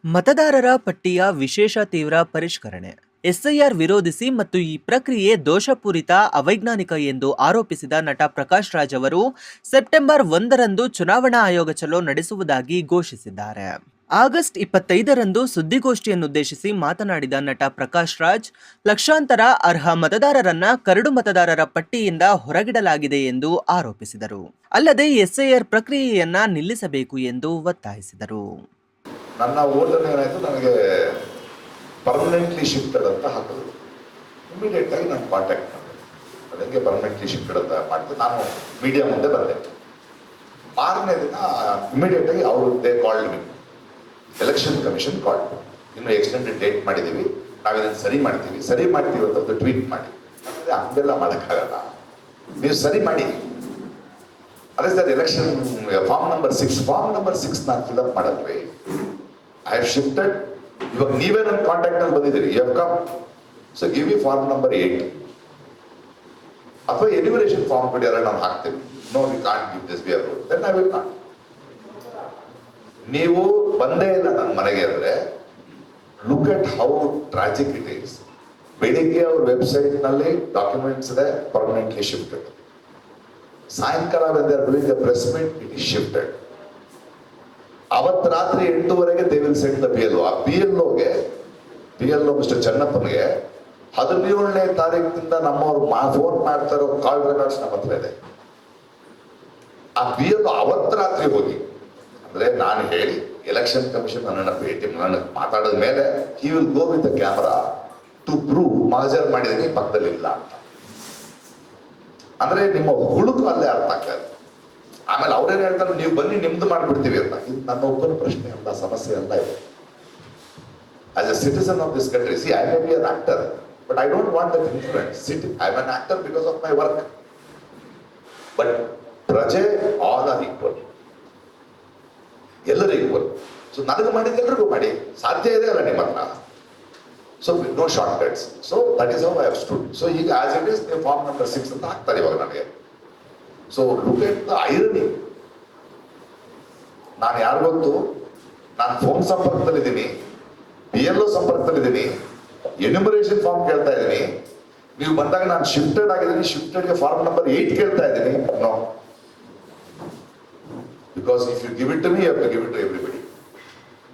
ಮತದಾರರ ಪಟ್ಟಿಯ ವಿಶೇಷ ತೀವ್ರ ಪರಿಷ್ಕರಣೆ. ಎಸ್ಐಆರ್ ವಿರೋಧಿಸಿ ಮತ್ತು ಈ ಪ್ರಕ್ರಿಯೆ ದೋಷಪೂರಿತ, ಅವೈಜ್ಞಾನಿಕ ಎಂದು ಆರೋಪಿಸಿದ ನಟ ಪ್ರಕಾಶ್ ರಾಜ್ ಅವರು ಸೆಪ್ಟೆಂಬರ್ 1ರಂದು ಚುನಾವಣಾ ಆಯೋಗ ಚಲೋ ನಡೆಸುವುದಾಗಿ ಘೋಷಿಸಿದ್ದಾರೆ. ಆಗಸ್ಟ್ 25ರಂದು ಸುದ್ದಿಗೋಷ್ಠಿಯನ್ನುದ್ದೇಶಿಸಿ ಮಾತನಾಡಿದ ನಟ ಪ್ರಕಾಶ್ ರಾಜ್, ಲಕ್ಷಾಂತರ ಅರ್ಹ ಮತದಾರರನ್ನ ಕರಡು ಮತದಾರರ ಪಟ್ಟಿಯಿಂದ ಹೊರಗಿಡಲಾಗಿದೆ ಎಂದು ಆರೋಪಿಸಿದರು. ಅಲ್ಲದೆ ಎಸ್ಐಆರ್ ಪ್ರಕ್ರಿಯೆಯನ್ನ ನಿಲ್ಲಿಸಬೇಕು ಎಂದು ಒತ್ತಾಯಿಸಿದರು. ನನ್ನ ಓಟನ್ನು ಏನಾಯಿತು, ನನಗೆ ಪರ್ಮನೆಂಟ್ಲಿ ಶಿಫ್ಟೆಡ್ ಅಂತ ಹಾಕಿದ್ರು. ಇಮಿಡಿಯೇಟ್ ಆಗಿ ನಾನು ಕಾಂಟ್ಯಾಕ್ಟ್ ಮಾಡಿದೆ. ಅದಕ್ಕೆ ಪರ್ಮನೆಂಟ್ಲಿ ಶಿಫ್ಟೆಡ್ ಅಂತ ಮಾಡಿದೆ. ನಾನು ಮೀಡಿಯಾ ಮುಂದೆ ಬಂದೆ. ಮಾರನೇ ದಿನ ಇಮಿಡಿಯೇಟ್ ಆಗಿ ಅವರು they called me, election commission called. ಇನ್ನು ಎಕ್ಸ್ಟೆಂಡೆಡ್ ಡೇಟ್ ಮಾಡಿದ್ದೀವಿ, ನಾವಿದನ್ನು ಸರಿ ಮಾಡ್ತೀವಿ ಅಂತ ಒಂದು ಟ್ವೀಟ್ ಮಾಡಿ. ಅಂದರೆ ಹಂಗೆಲ್ಲ ಮಾಡೋಕ್ಕಾಗಲ್ಲ, ನೀವು ಸರಿ ಮಾಡಿ. ಅದೇ ಸರ್, ಎಲೆಕ್ಷನ್ ಫಾರ್ಮ್ ನಂಬರ್ 6 ನಾನು ಫಿಲ್ಅಪ್ ಮಾಡಲ್ರಿ. I have shifted. ಇವಾಗ ನೀವೇ ನನ್ನ ಕಾಂಟ್ಯಾಕ್ಟ್ ಅಲ್ಲಿ ಬಂದಿದ್ದೀರಿ, you have come, so give me form number 8 ಅಥವಾ ಎನ್ಯುಮರೇಷನ್ ಫಾರ್ಮ್ ಕೊಡಿ, ಎಲ್ಲ ನಾನು ಹಾಕ್ತೀನಿ. No, we can't give this, we are god, then I will not. ನೀವು ಬಂದೇ ಇಲ್ಲ ನನ್ನ ಮನೆಗೆ ಅಂದ್ರೆ look at how tragic it is. ಬೆಳಿಗ್ಗೆ ಅವ್ರ ವೆಬ್ಸೈಟ್ ನಲ್ಲಿ ಡಾಕ್ಯುಮೆಂಟ್ಸ್ ಇದೆ, ಪರ್ಮನೆಂಟ್ಲಿ ಶಿಫ್ಟೆಡ್. ಸಾಯಂಕಾಲ when doing a press meet, it is shifted. ಅವತ್ತು ರಾತ್ರಿ 8:30ಗೆ they will send the PLO. ಆ PLO ಮಿಸ್ಟರ್ ಚೆನ್ನಪ್ಪನಿಗೆ 17ನೇ ತಾರೀಕಿನಿಂದ ನಮ್ಮವ್ರು ಫೋನ್ ಮಾಡ್ತಾರೋ ಕಾಲ್ ರೆಕಾರ್ಡ್ಸ್ ನಮ್ಮ ಹತ್ರ ಇದೆ. ಆ PLO ಅವತ್ತು ರಾತ್ರಿ ಹೋಗಿ, ಅಂದ್ರೆ ನಾನು ಹೇಳಿ ಎಲೆಕ್ಷನ್ ಕಮಿಷನ್ ನನ್ನ ಭೇಟಿ ಮಾತಾಡಿದ ಮೇಲೆ he will go with the camera to prove ಮಾಜರ್ ಮಾಡಿದೀನಿ, ಪಕ್ಕದಲ್ಲಿ ಇಲ್ಲ ಅಂತ. ಅಂದ್ರೆ ನಿಮ್ಮ ಹುಡುಕು ಅಲ್ಲೇ ಅರ್ಥ ಆಗ್ತದೆ. ಆಮೇಲೆ ಅವ್ರೇನ್ ಹೇಳ್ತಾರೆ, ನೀವು ಬನ್ನಿ ನಿಮ್ದು ಮಾಡ್ಬಿಡ್ತೀವಿ ಅಂತ. ಇದು ನನ್ನ ಒಬ್ಬನ ಪ್ರಶ್ನೆ ಅಲ್ಲ, ಸಮಸ್ಯೆ ಅಲ್ಲ ಇದು. As a citizen of this country, see I may be an actor, but I don't want that influence. I am an actor because of my work. But ಪ್ರಜೆ ಆಲ್ ಆರ್ ಈಕ್ವಲ್, ಎಲ್ಲರೂ ಈಕ್ವಲ್. ಸೊ ನನಗೆ ಮಾಡಿದ ಎಲ್ರಿಗೂ ಮಾಡಿ, ಸಾಧ್ಯ ಇದೆ ಅಲ್ಲ ನಿಮ್ಮ ಹತ್ರ. So no shortcuts. So that is how I have stood. So ಈಗ as it is form number 6 ಅಂತ ಹಾಕ್ತಾರೆ ಇವಾಗ ನನಗೆ. So look at the irony. ನಾನು ಯಾರು ಗೊತ್ತು, ನಾನು ಫೋನ್ ಸಂಪರ್ಕದಲ್ಲಿದ್ದೀನಿ, PLO ಸಂಪರ್ಕದಲ್ಲಿದ್ದೀನಿ, ಎನ್ಯುಮರೇಷನ್ ಫಾರ್ಮ್ ಕೇಳ್ತಾ ಇದ್ದೀನಿ. ನೀವು ಬಂದಾಗ ನಾನು ಶಿಫ್ಟೆಡ್ ಆಗಿದ್ದೀನಿ, ಶಿಫ್ಟೆಡ್ಗೆ ಫಾರ್ಮ್ ನಂಬರ್ 8 ಕೇಳ್ತಾ ಇದ್ದೀನಿ. No, because if you give it to me, you have to give it to everybody.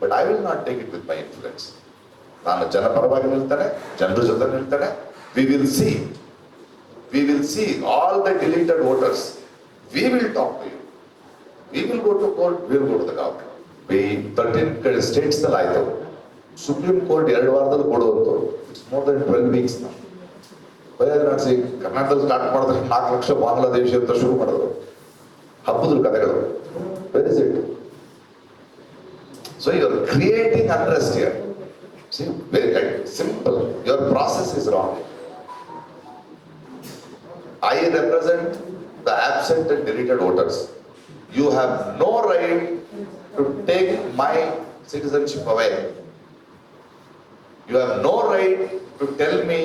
But I will not take it with my influence. ನಾನು ಜನಪರವಾಗಿ ನಿಲ್ತಾನೆ, ಜನರ ಜೊತೆ ನಿಲ್ತಾನೆ. We will see all the deleted voters. We will talk to you. We will go to court. We will go to the government. 13 states ನಲ್ಲಿ ಆಯ್ತು. Supreme court 2 ವಾರದಲ್ಲಿ ಕೊಡುವಂತು. It's more than 12 weeks now. ಬಯಲಾಡಿಸಿ ಕರ್ನಾಟಕದಲ್ಲಿ start ಮಾಡಿದ್ರೆ 4 ಲಕ್ಷ ಬಾಂಗ್ಲಾದೇಶಿ ಅಂತ ಶುರು ಮಾಡಿದ್ರು. ಹಬ್ಬದ ಕಥೆಗಳು. Where is it? So you are creating unrest here. See, very simple. Your process is wrong. I represent the absent and deleted voters. You have no right to take my citizenship away. You have no right to tell me,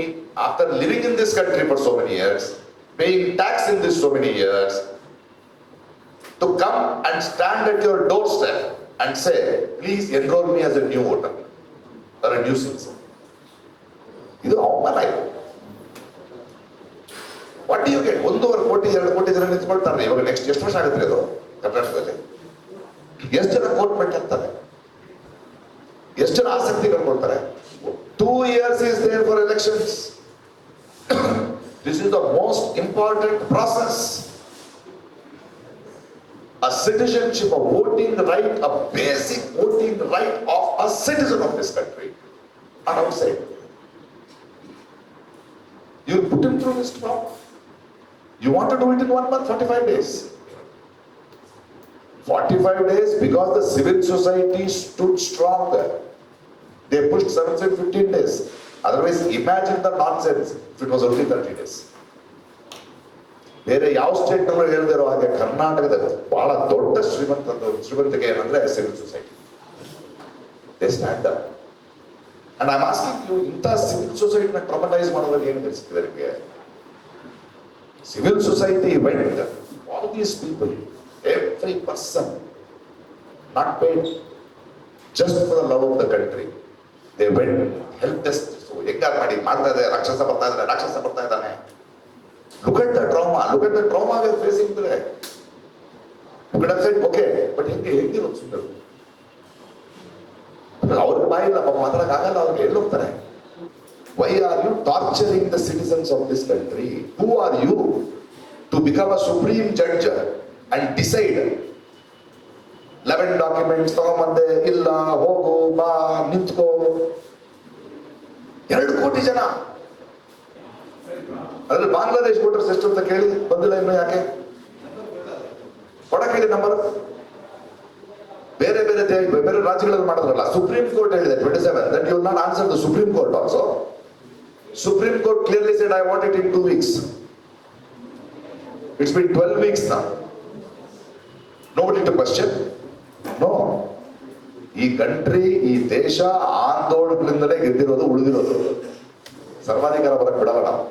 after living in this country for so many years, paying tax in this so many years, to come and stand at your doorstep and say, please enroll me as a new voter or a new citizen. ಇದು ಅವಮಾನ ಇದು. What you get? 1.5 ಕೋಟಿ 2 ಕೋಟಿ ಜನ ನಿಂತ್ಕೊಳ್ತಾರೆ. ಇವಾಗ next ಎಷ್ಟು ವರ್ಷ ಆಗುತ್ತೆ ಅದು ಕರ್ನಾಟಕದಲ್ಲಿ? ಎಷ್ಟು ಜನ ಕೋರ್ಟ್ ಮೆಟ್ಟಾಗ್ತಾರೆ? ಎಷ್ಟು ಜನ ಆಸಕ್ತಿ ಕಳ್ಕೊಳ್ತಾರೆ? 2 years is there for elections. This is the most important process. A citizenship, a voting right, a basic voting right of a citizen of this country, and outside. You put him through this problem. You want to do it in 1 month, 45 days. 45 days because the civil society stood strong there. They pushed 15 days. Otherwise, imagine the nonsense if it was only 30 days. ಬೇರೆ ಯಾವ state ನಲ್ಲೂ ಹೇಳ್ದಿರೋ ಹಾಗೆ ಕರ್ನಾಟಕದ ಬಹಳ ದೊಡ್ಡ ಶ್ರೀಮಂತಿಕೆ ಏನಂದ್ರೆ civil society. They stand up. And I am asking you, ಇಂಥ ಸಿವಿಲ್ ಸೊಸೈಟಿನ ಟ್ರಾಮಟೈಸ್ ಮಾಡೋದ್ರಲ್ಲಿ ಏನು ತಿಳಿಸ್ತಿದೆ ನಿಮಗೆ? Civil society went, all these people, every person, not paid. Just for the love of the country they went help desk. So ಹೆಂಗಾರು ಮಾಡಿ ಮಾಡ್ತಾ ಇದೆ, ರಾಕ್ಷಸ ಬರ್ತಾ ಇದ್ದಾನೆ. Look at the trauma we are facing today. You could have said okay, but ಹೆಂಗಿರೋದು ಸುಂದರ್? ಅವ್ರಿಗೆ ಬಾಯಿಲ್ಲ, ಪಾಪ ಮಾತಾಡಕ್ಕಾಗಲ್ಲ, ಅವ್ರಿಗೆ ಎಲ್ಲಿ ಹೋಗ್ತಾರೆ? Why are you torturing the citizens of this country? Who are you to become a supreme judge and decide? 11 documents ತಗೊಂಬಂದೆ, ಇಲ್ಲ ಹೋಗು ಬಾ ನಿಂತ್ಕೋ. 2 ಕೋಟಿ ಜನ, ಅದ್ರಲ್ಲಿ ಬಾಂಗ್ಲಾದೇಶ್ ವೋಟರ್ಸ್ ಎಷ್ಟು ಅಂತ ಕೇಳಿ, ಬಂದಿಲ್ಲ ಇನ್ನು. ಯಾಕೆ ಕೊಡಕ್ಕೆ ಹೇಳಿ ನಂಬರ್? ಬೇರೆ ರಾಜ್ಯಗಳಲ್ಲಿ ಮಾಡಿದ್ರಲ್ಲ. ಸುಪ್ರೀಂ ಕೋರ್ಟ್ ಹೇಳಿದೆ 27 that you will not answer the Supreme Court also. Supreme Court clearly said I want it in 2 weeks. It's been 12 weeks now. Nobody to question. No. ಈ ಕಂಟ್ರಿ, ಈ ದೇಶ ಆಂದೋಲನಗಳಿಂದಲೇ ಗೆದ್ದಿರೋದು, ಉಳಿದಿರೋದು. ಸರ್ವಾಧಿಕಾರ ಬರಕ್ಕೆ ಬಿಡಲ್ಲ ನಾವು.